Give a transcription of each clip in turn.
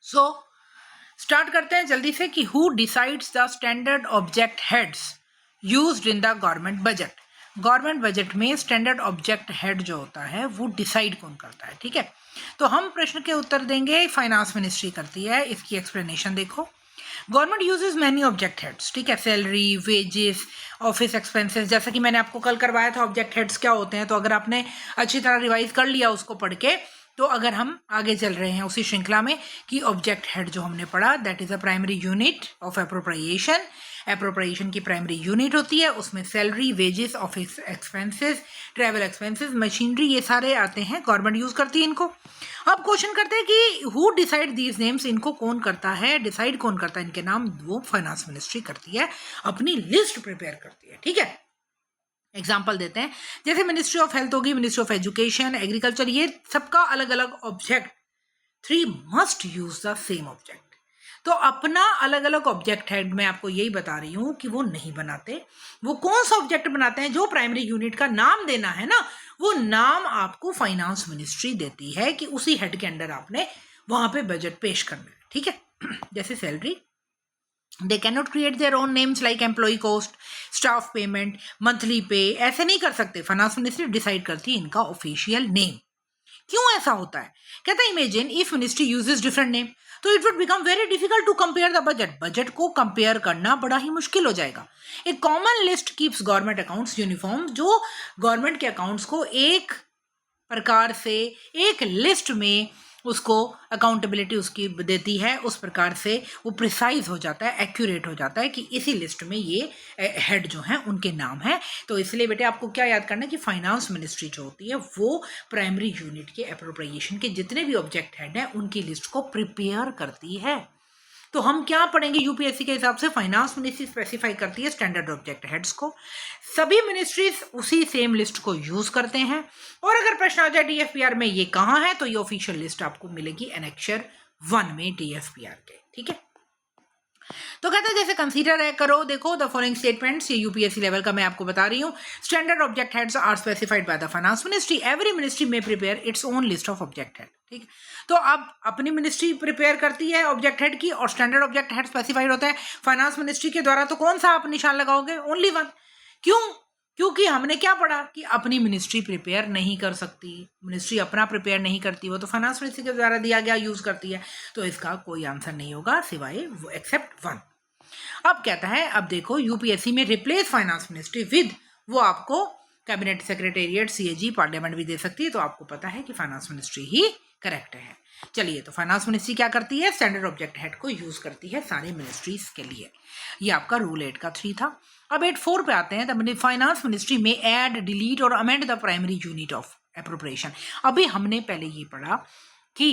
So start करते हैं जल्दी से कि who decides the standard object heads used in the government budget. Government budget में स्टैंडर्ड ऑब्जेक्ट हेड जो होता है वो डिसाइड कौन करता है, ठीक है। तो हम प्रश्न के उत्तर देंगे, फाइनेंस मिनिस्ट्री करती है। इसकी एक्सप्लेनेशन देखो। Government uses many object heads, ठीक है, सैलरी, वेजेस, ऑफिस एक्सपेंसेस, जैसा कि मैंने आपको कल करवाया था ऑब्जेक्ट हेड्स क्या होते हैं। तो अगर आपने अच्छी तरह रिवाइज कर लिया उसको पढ़ के, तो अगर हम आगे चल रहे हैं उसी श्रृंखला में कि ऑब्जेक्ट हेड जो हमने पढ़ा that is a primary unit of appropriation. Appropriation की प्राइमरी यूनिट होती है, उसमें salary, wages, office expenses, travel expenses, machinery, ये सारे आते हैं, गवर्नमेंट यूज करती है इनको। अब क्वेश्चन करते हैं कि हु डिसाइड दीज नेम्स, इनको कौन करता है, डिसाइड कौन करता है इनके नाम, वो फाइनेंस मिनिस्ट्री करती है, अपनी लिस्ट प्रिपेयर करती है, ठीक है। एग्जाम्पल देते हैं, जैसे मिनिस्ट्री ऑफ हेल्थ होगी, मिनिस्ट्री ऑफ एजुकेशन, एग्रीकल्चर, ये सबका अलग अलग object, 3 must use the same object. तो अपना अलग अलग ऑब्जेक्ट हेड मैं आपको यही बता रही हूं कि वो नहीं बनाते। वो कौन सा ऑब्जेक्ट बनाते हैं, जो प्राइमरी यूनिट का नाम देना है ना, वो नाम आपको फाइनेंस मिनिस्ट्री देती है कि उसी हेड के अंडर आपने वहां पे बजट पेश करना है, ठीक है। जैसे salary, they can not create their own names like employ cost, staff payment, monthly pay, ऐसे नहीं कर सकते। फाइनेंस मिनिस्ट्री डिसाइड करती है इनका ऑफिशियल नेम। क्यों ऐसा होता है, कहता है imagine if ministry uses different name, तो it would become very difficult to compare the budget. Budget को कंपेयर करना बड़ा ही मुश्किल हो जाएगा। एक common list keeps government accounts uniform, जो गवर्नमेंट के अकाउंट्स को एक प्रकार से एक लिस्ट में उसको अकाउंटेबिलिटी उसकी देती है, उस प्रकार से वो प्रिसाइज हो जाता है, एक्यूरेट हो जाता है कि इसी लिस्ट में ये हेड जो हैं उनके नाम हैं। तो इसलिए बेटे आपको क्या याद करना है कि फाइनेंस मिनिस्ट्री जो होती है वो प्राइमरी यूनिट के एप्रोप्रिएशन के जितने भी ऑब्जेक्ट हेड हैं उनकी लिस्ट को प्रिपेयर करती है। तो हम क्या पढ़ेंगे, यूपीएससी के हिसाब से फाइनेंस मिनिस्ट्री स्पेसिफाई करती है स्टैंडर्ड ऑब्जेक्ट हेड्स को, सभी मिनिस्ट्रीज उसी सेम लिस्ट को यूज करते हैं। और अगर प्रश्न आ जाए डीएफपीआर में ये कहाँ है, तो ये ऑफिशियल लिस्ट आपको मिलेगी एनेक्चर 1 में डीएफपीआर के, ठीक है। तो कहते हैं जैसे कंसीडर है करो, देखो द फॉलोइंग स्टेटमेंट्स, ये यूपीएससी लेवल का मैं आपको बता रही हूँ। Standard object heads are specified by the finance ministry, every ministry में prepare its own list of object head, ठीक है। तो अब अपनी मिनिस्ट्री प्रिपेयर करती है ऑब्जेक्ट हेड की, और स्टैंडर्ड ऑब्जेक्ट हेड स्पेसिफाइड होता है फाइनेंस मिनिस्ट्री के द्वारा। तो कौन सा आप निशान लगाओगे, ओनली 1। क्यों, क्योंकि हमने क्या पढ़ा कि अपनी मिनिस्ट्री प्रिपेयर नहीं कर सकती, मिनिस्ट्री अपना प्रिपेयर नहीं करती, वो तो फाइनेंस मिनिस्ट्री के द्वारा दिया गया यूज करती है। तो इसका कोई आंसर नहीं होगा सिवाय एक्सेप्ट 1। अब कहता है, अब देखो यूपीएससी में रिप्लेस फाइनेंस मिनिस्ट्री विद, वो आपको कैबिनेट सेक्रेटेरिएट, सीएजी, पार्लियामेंट भी दे सकती है। तो आपको पता है कि फाइनेंस मिनिस्ट्री ही करेक्ट है। चलिए, तो फाइनेंस मिनिस्ट्री क्या करती है, स्टैंडर्ड ऑब्जेक्ट हेड को यूज करती है सारी मिनिस्ट्रीज के लिए। ये आपका रूल 8 का 3 था। अब 8.4 पे आते हैं। द फाइनेंस मिनिस्ट्री में ऐड, डिलीट और amend the primary unit of appropriation. अभी हमने पहले ये पढ़ा कि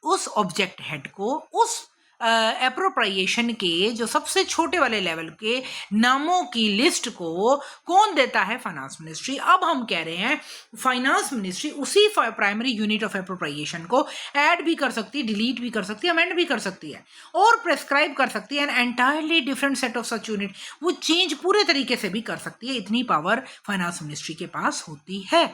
उस ऑब्जेक्ट हेड को, उस एप्रोप्रिएशन के जो सबसे छोटे वाले लेवल के नामों की लिस्ट को कौन देता है, फाइनेंस मिनिस्ट्री। अब हम कह रहे हैं फाइनेंस मिनिस्ट्री उसी प्राइमरी यूनिट ऑफ एप्रोप्रिएशन को ऐड भी कर सकती है, डिलीट भी कर सकती है, अमेंड भी कर सकती है और प्रेस्क्राइब कर सकती है an entirely different set of such unit. वो चेंज पूरे तरीके से भी कर सकती है, इतनी पावर फाइनेंस मिनिस्ट्री के पास होती है।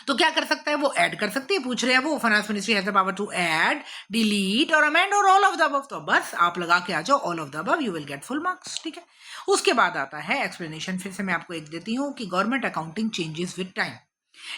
तो क्या कर सकता है, वो ऐड कर सकती है, पूछ रहे हैं वो finance ministry has the power to add, delete और अमेंड और ऑल ऑफ द अबव। तो बस आप लगा के आ जाओ all of the above, you will get full marks, ठीक है। उसके बाद आता है एक्सप्लेनेशन, फिर से मैं आपको एक देती हूँ कि government accounting changes with time,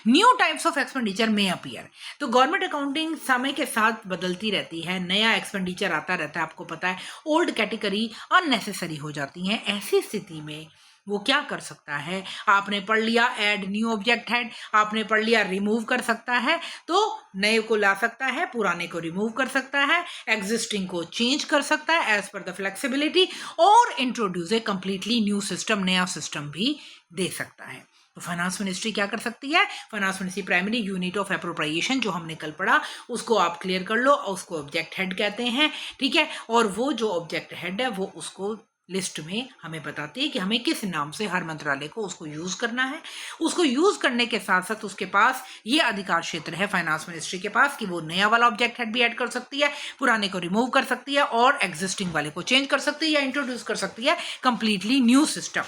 new types of expenditure में अपीयर। तो गवर्नमेंट अकाउंटिंग समय के साथ बदलती रहती है, नया एक्सपेंडिचर आता रहता है, आपको पता है ओल्ड कैटेगरी अननेसेसरी हो जाती हैं। ऐसी स्थिति में वो क्या कर सकता है, आपने पढ़ लिया ऐड न्यू ऑब्जेक्ट हेड, आपने पढ़ लिया रिमूव कर सकता है, तो नए को ला सकता है, पुराने को रिमूव कर सकता है, एग्जिस्टिंग को चेंज कर सकता है एज पर द फ्लेक्सिबिलिटी, और इंट्रोड्यूस ए कंप्लीटली न्यू सिस्टम, नया सिस्टम भी दे सकता है। तो फाइनेंस मिनिस्ट्री क्या कर सकती है, finance ministry primary unit of appropriation जो हमने कल पढ़ा उसको आप क्लियर कर लो, उसको ऑब्जेक्ट हेड कहते हैं, ठीक है। और वो जो ऑब्जेक्ट हेड है वो उसको लिस्ट में हमें बताती है कि हमें किस नाम से हर मंत्रालय को उसको यूज करना है। उसको यूज करने के साथ साथ उसके पास ये अधिकार क्षेत्र है फाइनेंस मिनिस्ट्री के पास कि वो नया वाला ऑब्जेक्ट हेड भी ऐड कर सकती है, पुराने को रिमूव कर सकती है और एग्जिस्टिंग वाले को चेंज कर सकती है या इंट्रोड्यूस कर सकती है कंप्लीटली न्यू सिस्टम।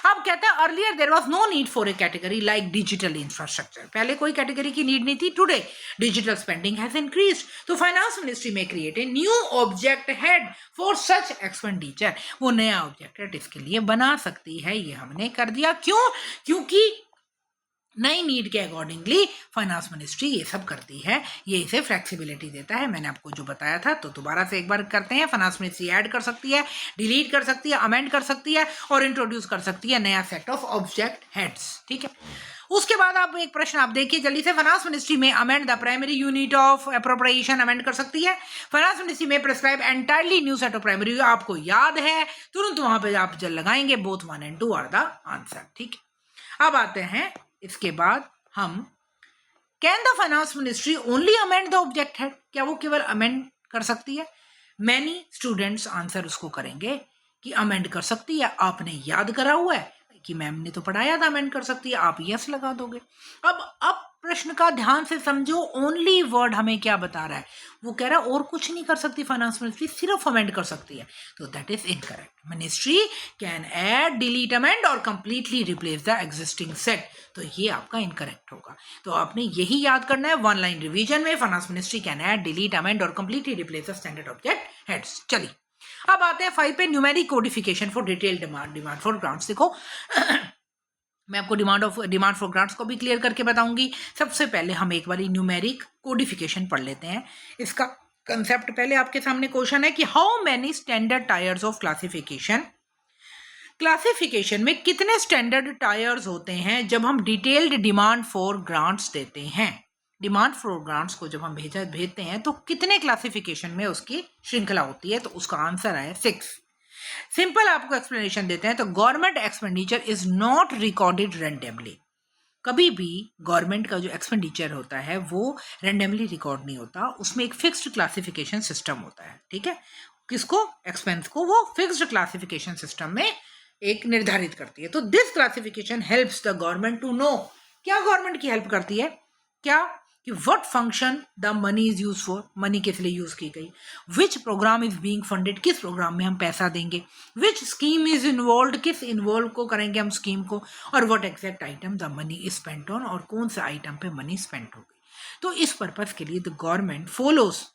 अब कहता है earlier there was no need for a category like digital infrastructure, पहले कोई कैटेगरी की नीड नहीं थी. Today digital spending has increased, तो फाइनेंस मिनिस्ट्री में create a new object head for such expenditure, वो नया ऑब्जेक्ट हेड इसके लिए बना सकती है. ये हमने कर दिया. क्यों? क्योंकि नई नीड के अकॉर्डिंगली फाइनेंस मिनिस्ट्री ये सब करती है, ये इसे फ्लेक्सिबिलिटी देता है. मैंने आपको जो बताया था, तो दोबारा से एक बार करते हैं. फाइनेंस मिनिस्ट्री ऐड कर सकती है, डिलीट कर सकती है, अमेंड कर सकती है और इंट्रोड्यूस कर सकती है नया सेट ऑफ ऑब्जेक्ट हेड्स. ठीक है. उसके बाद आप एक प्रश्न आप देखिए जल्दी से. फाइनेंस मिनिस्ट्री में amend the primary unit of appropriation amend कर सकती है. फाइनेंस मिनिस्ट्री में prescribe entirely new set of primary, आपको याद है तुरंत वहां पे आप जल लगाएंगे. Both 1 and 2 are the answer. ठीक है. अब आते हैं इसके बाद हम, can the finance ministry only amend the object head, क्या वो केवल अमेंड कर सकती है? मैनी स्टूडेंट्स आंसर उसको करेंगे कि अमेंड कर सकती है. आपने याद करा हुआ है कि मैम ने तो पढ़ाया था अमेंड कर सकती है, आप यस लगा दोगे. अब प्रश्न का ध्यान से समझो. ओनली वर्ड हमें क्या बता रहा है? वो कह रहा है और कुछ नहीं कर सकती फाइनेंस मिनिस्ट्री, सिर्फ अमेंड कर सकती है. तो that is incorrect. Ministry can add, delete, amend और completely replace the existing set. तो ये आपका इनकरेक्ट होगा. तो आपने यही याद करना है. 1 लाइन रिवीजन में finance ministry can add, delete, amend और completely replace the standard object heads. चलिए अब आते हैं 5 पे, numeric codification for detail demand for grants. देखो मैं आपको डिमांड फॉर ग्रांट्स को भी क्लियर करके बताऊंगी. सबसे पहले हम एक बार न्यूमेरिक कोडिफिकेशन पढ़ लेते हैं. इसका कंसेप्ट पहले आपके सामने क्वेश्चन है कि how many standard tyres of classification, classification में कितने स्टैंडर्ड टायर्स होते हैं जब हम डिटेल्ड डिमांड फॉर ग्रांट्स देते हैं. डिमांड फॉर ग्रांट्स को जब हम भेजते हैं तो कितने क्लासिफिकेशन में उसकी श्रृंखला होती है? तो उसका आंसर है 6. सिंपल आपको एक्सप्लेनेशन देते हैं. तो government expenditure is not recorded randomly. कभी भी गवर्नमेंट का जो एक्सपेंडिचर होता है वो रैंडमली रिकॉर्ड नहीं होता, उसमें एक फिक्स्ड क्लासिफिकेशन सिस्टम होता है. ठीक है. किसको? एक्सपेंस को वो फिक्स्ड क्लासिफिकेशन सिस्टम में एक निर्धारित करती है. तो this classification helps the government to know, क्या गवर्नमेंट की हेल्प करती है? क्या कि what function the money is use for, money किस लिए यूज की गई, which program is being funded, किस प्रोग्राम में हम पैसा देंगे, विच स्कीम इज इन्वॉल्व, किस इन्वॉल्व को करेंगे हम स्कीम को, और what exact item the money is spent on, और कौन से आइटम पे मनी स्पेंट हो गई. तो इस पर्पज के लिए the government follows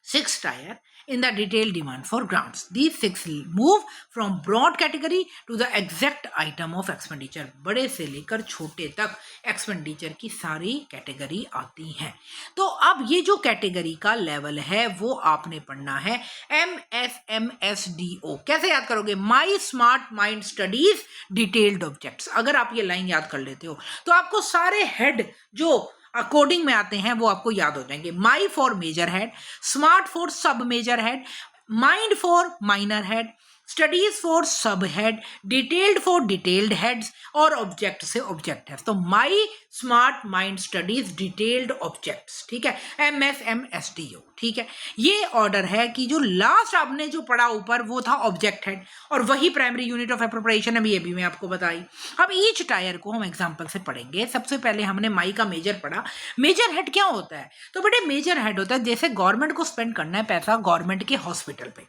6 tier in the detailed demand for grants. These 6 move from broad category to the exact item of expenditure. बड़े से लेकर छोटे तक एक्सपेंडिचर की सारी कैटेगरी आती हैं. तो अब ये जो कैटेगरी का लेवल है वो आपने पढ़ना है MSMSDO. कैसे याद करोगे? माई smart mind studies detailed objects. अगर आप ये लाइन याद कर लेते हो तो आपको सारे हेड जो अकॉर्डिंग में आते हैं वो आपको याद हो जाएंगे. My for major head, smart for sub major head, mind for minor head, studies for sub head, detailed for detailed heads और ऑब्जेक्ट से ऑब्जेक्ट है. तो my smart mind studies detailed objects. ठीक है. MSMSDO. ठीक है. ये ऑर्डर है कि जो लास्ट आपने जो पढ़ा ऊपर वो था ऑब्जेक्ट हेड और वही प्राइमरी यूनिट ऑफ अप्रोप्रिएशन है. ये भी मैं आपको बताई. अब ईच टायर को हम एग्जांपल से पढ़ेंगे. सबसे पहले हमने माई का मेजर पढ़ा. मेजर हेड क्या होता है? तो बेटे मेजर हेड होता है जैसे गवर्नमेंट को स्पेंड करना है पैसा गवर्नमेंट के हॉस्पिटल पे,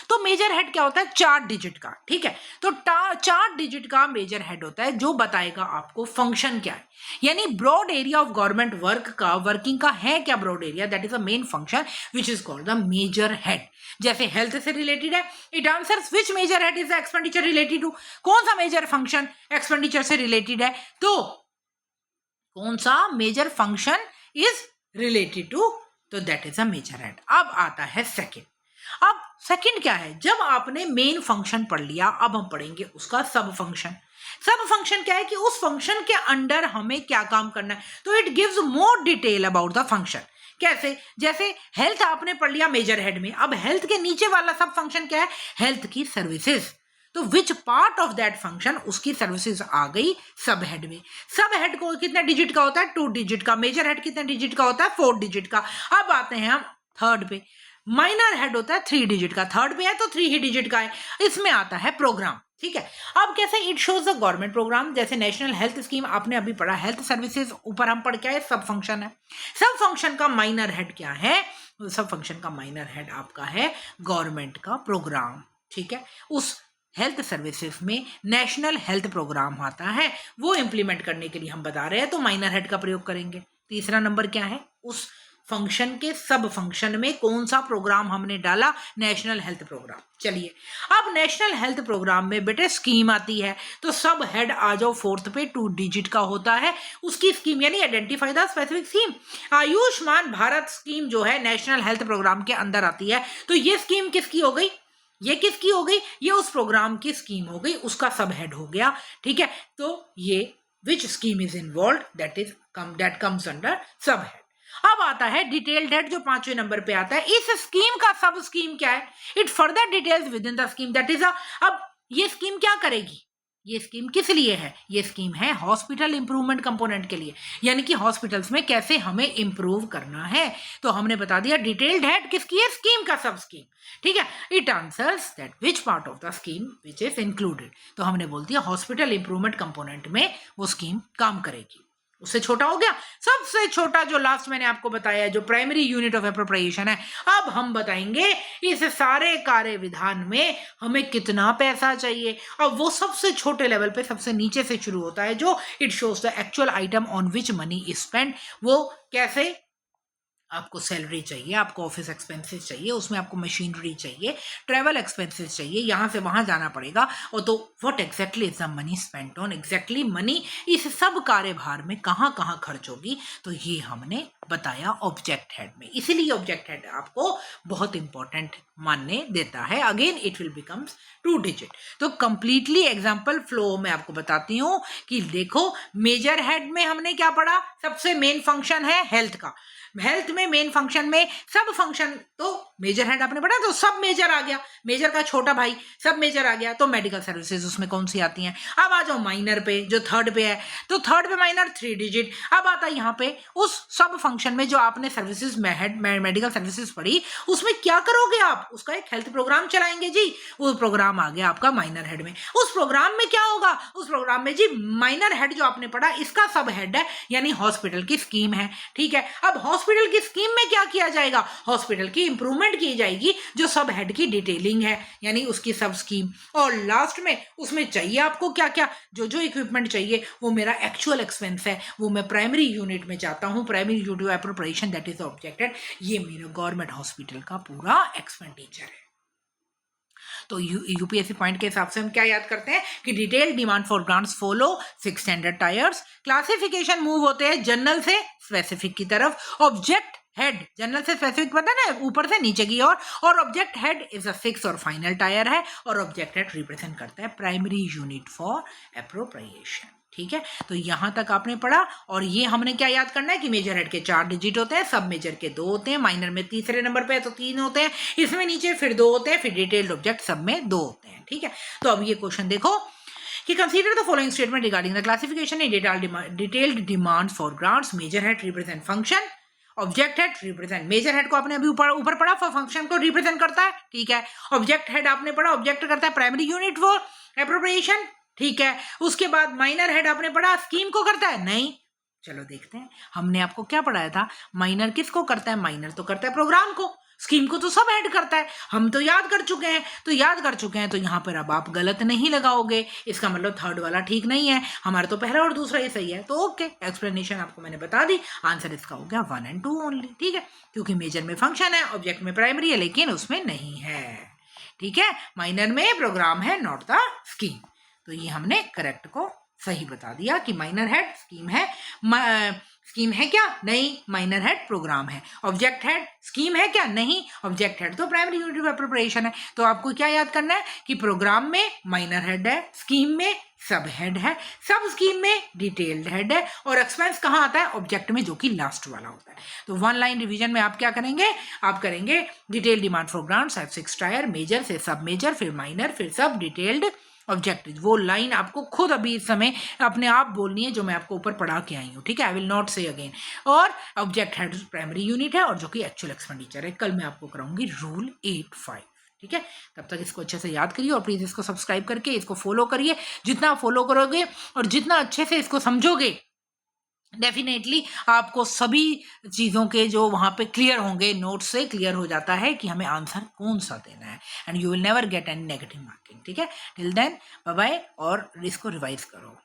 तो मेजर हेड क्या होता है? 4 डिजिट का. ठीक है. तो 4 डिजिट का मेजर हेड होता है जो बताएगा आपको फंक्शन क्या है, यानी broad area of government work का, वर्किंग का है क्या broad area, that is a main function which is called the major head. जैसे हेल्थ से रिलेटेड है, it answers which major head is the expenditure related to, कौन सा major function expenditure से रिलेटेड है, तो कौन सा major function is related to, तो that is a major head. अब आता है सेकेंड. अब सेकंड क्या है? जब आपने मेन फंक्शन पढ़ लिया, अब हम पढ़ेंगे उसका सब फंक्शन. सब फंक्शन क्या है कि उस फंक्शन के अंडर हमें क्या काम करना है. तो it gives more detail about the function. कैसे? जैसे हेल्थ आपने पढ़ लिया मेजर हेड में, अब हेल्थ के नीचे वाला सब फंक्शन क्या है? हेल्थ की सर्विसेज. तो which part of that function, उसकी सर्विसेज आ गई सब हेड में. सब हेड को कितने डिजिट का होता है? 2 डिजिट का. मेजर हेड कितने डिजिट का होता है? 4 डिजिट का. अब आते हैं हम थर्ड पे. माइनर हेड होता है 3 डिजिट का. थर्ड पे है तो 3 ही डिजिट का है. इसमें आता है प्रोग्राम. ठीक है. अब कैसे? It shows the government program. जैसे नेशनल हेल्थ स्कीम आपने अभी पढ़ा, हेल्थ सर्विसेज ऊपर हम पढ़ के आए, सब फंक्शन है. सब फंक्शन का माइनर हेड क्या है? सब फंक्शन का माइनर हेड आपका है गवर्नमेंट का प्रोग्राम. ठीक है. उस हेल्थ सर्विसेज में नेशनल हेल्थ प्रोग्राम आता है, वो इम्प्लीमेंट करने के लिए हम बता रहे हैं, तो माइनर हेड का प्रयोग करेंगे। तीसरा नंबर क्या है, उस फंक्शन के सब फंक्शन में कौन सा प्रोग्राम हमने डाला, नेशनल हेल्थ प्रोग्राम। चलिए, अब नेशनल हेल्थ प्रोग्राम में बेटे स्कीम आती है, तो सब हेड आ जाओ फोर्थ पे, 2 डिजिट का होता है उसकी स्कीम, यानी identify the specific scheme. Ayushman Bharat scheme जो है नेशनल हेल्थ प्रोग्राम के अंदर आती है, तो ये स्कीम किसकी हो गई, ये किसकी हो गई, ये उस प्रोग्राम की स्कीम हो गई, उसका सब हेड हो गया। ठीक है, तो ये विच scheme is involve that comes under sub head. अब आता है डिटेल्ड हेड जो 5वें नंबर पे आता है। इस स्कीम का सब स्कीम क्या है, it further details with in the scheme that is अब ये स्कीम क्या करेगी, ये स्कीम किस लिए है, ये स्कीम है हॉस्पिटल इंप्रूवमेंट कंपोनेंट के लिए, यानी कि हॉस्पिटल्स में कैसे हमें इंप्रूव करना है। तो हमने बता दिया डिटेल्ड हेड किसकी है, स्कीम का सब स्कीम। ठीक है, it answers that which part of the scheme which is included, तो हमने बोल दिया हॉस्पिटल इंप्रूवमेंट कंपोनेंट में वो स्कीम काम करेगी। उससे छोटा हो गया, सबसे छोटा जो लास्ट मैंने आपको बताया है, जो प्राइमरी यूनिट ऑफ एप्रोप्रिएशन है। अब हम बताएंगे इस सारे कार्य विधान में हमें कितना पैसा चाहिए। अब वो सबसे छोटे लेवल पे सबसे नीचे से शुरू होता है, जो it shows the actual item on which money is spend. वो कैसे, आपको सैलरी चाहिए, आपको ऑफिस एक्सपेंसेस चाहिए, उसमें आपको मशीनरी चाहिए, ट्रैवल एक्सपेंसेस चाहिए, यहाँ से वहाँ जाना पड़ेगा, और तो what exactly is the money spent on, exactly money इस सब कार्यभार में कहाँ कहाँ खर्च होगी, तो ये हमने बताया ऑब्जेक्ट हेड में। इसीलिए ऑब्जेक्ट हेड आपको बहुत इंपॉर्टेंट मानने देता है। Again it will becomes 2 digit. तो कंप्लीटली एग्जाम्पल फ्लो में आपको बताती हूँ कि देखो, मेजर हेड में हमने क्या पढ़ा, सबसे मेन फंक्शन है हेल्थ का। हेल्थ में मेन फंक्शन में सब फंक्शन, तो मेजर हेड आपने पढ़ा, तो सब मेजर आ गया, मेजर का छोटा भाई सब मेजर आ गया, तो मेडिकल सर्विसेज उसमें कौन सी आती हैं। अब आ जाओ माइनर पे, जो थर्ड पे है, तो थर्ड पे माइनर 3 डिजिट। अब आता है यहाँ पे उस सब फंक्शन में जो आपने सर्विसेज मेडिकल सर्विसेज पढ़ी, उसमें क्या करोगे आप, उसका एक हेल्थ प्रोग्राम चलाएंगे जी, वो प्रोग्राम आ गया आपका माइनर हेड में। उस प्रोग्राम में क्या होगा, उस प्रोग्राम में जी माइनर हेड जो आपने पढ़ा इसका सब हेड है, यानी हॉस्पिटल की स्कीम है। ठीक है, अब हॉस्पिटल की स्कीम में क्या किया जाएगा, हॉस्पिटल की इंप्रूवमेंट की जाएगी, जो सब हेड की डिटेलिंग है, यानी उसकी सब स्कीम। और लास्ट में उसमें चाहिए आपको क्या क्या, जो जो इक्विपमेंट चाहिए, वो मेरा एक्चुअल एक्सपेंस है, वो मैं प्राइमरी यूनिट में जाता हूँ, primary unit of appropriation that is objected, ये मेरा गवर्नमेंट हॉस्पिटल का पूरा एक्सपेंडिचर है। तो यूपीएससी पॉइंट के हिसाब से हम क्या याद करते हैं कि detail demand for grants follow 6 standard tyres, classification move होते हैं जनरल से स्पेसिफिक की तरफ, ऑब्जेक्ट हेड जनरल से स्पेसिफिक पता है ना, ऊपर से नीचे की ओर, और object head is a fix और फाइनल टायर है, और ऑब्जेक्ट हेड रिप्रेजेंट करता है प्राइमरी यूनिट फॉर एप्रोप्रिएशन। ठीक है, तो यहां तक आपने पढ़ा। और ये हमने क्या याद करना है कि मेजर हेड के 4 डिजिट होते हैं, सब मेजर के 2 होते हैं, माइनर में तीसरे नंबर पे है तो 3 होते हैं, इसमें नीचे फिर 2 होते हैं, फिर डिटेल्ड ऑब्जेक्ट सब में 2 होते हैं। ठीक है, तो अब ये क्वेश्चन देखो कि consider the following statement regarding the classification in detailed demands for grants. Major head represent function, object head represent, major head को आपने अभी ऊपर पढ़ा, फंक्शन को रिप्रेजेंट करता है। ठीक है, ऑब्जेक्ट हेड आपने पढ़ा, ऑब्जेक्ट करता है प्राइमरी यूनिट फॉर एप्रोप्रिएशन। ठीक है, उसके बाद माइनर हेड आपने पढ़ा, स्कीम को करता है नहीं। चलो देखते हैं, हमने आपको क्या पढ़ाया था, माइनर किसको करता है, माइनर तो करता है प्रोग्राम को, स्कीम को तो सब हेड करता है, हम तो याद कर चुके हैं। तो यहाँ पर अब आप गलत नहीं लगाओगे, इसका मतलब थर्ड वाला ठीक नहीं है, हमारा तो पहला और दूसरा ही सही है, तो ओके, एक्सप्लेनेशन आपको मैंने बता दी, आंसर इसका हो गया 1 और 2 ओनली। ठीक है, क्योंकि मेजर में फंक्शन है, ऑब्जेक्ट में प्राइमरी है, लेकिन उसमें नहीं है। ठीक है, माइनर में प्रोग्राम है, नॉट द स्कीम। तो ये हमने करेक्ट को सही बता दिया कि माइनर हेड स्कीम है, स्कीम है क्या, नहीं, माइनर हेड प्रोग्राम है। ऑब्जेक्ट हेड स्कीम है क्या, नहीं, ऑब्जेक्ट हेड तो प्राइमरी यूनिट ऑफ एप्रोप्रिएशन है। तो आपको क्या याद करना है कि प्रोग्राम में माइनर हेड है, स्कीम में सब हेड है, सब स्कीम में डिटेल्ड हेड है, और एक्सपेंस कहाँ आता है, ऑब्जेक्ट में, जो कि लास्ट वाला होता है। तो 1 लाइन रिवीजन में आप क्या करेंगे, आप करेंगे detail demand for grants 6 tier, major से सब मेजर, फिर माइनर, फिर सब, डिटेल्ड, ऑब्जेक्टिव। वो लाइन आपको खुद अभी इस समय अपने आप बोलनी है जो मैं आपको ऊपर पढ़ा के आई हूँ। ठीक है, आई विल नॉट से अगेन। और ऑब्जेक्ट हेड प्राइमरी यूनिट है, और जो कि एक्चुअल एक्सपेंडिचर है। कल मैं आपको कराऊंगी रूल 8-5। ठीक है, तब तक इसको अच्छे से याद करिए, और प्लीज़ इसको सब्सक्राइब करके इसको फॉलो करिए। जितना फॉलो करोगे और जितना अच्छे से इसको समझोगे, डेफिनेटली आपको सभी चीज़ों के जो वहाँ पे क्लियर होंगे, नोट से क्लियर हो जाता है कि हमें आंसर कौन सा देना है, and you will never get any negative marking. ठीक है, टिल देन बाय बाय, और इसको रिवाइज करो।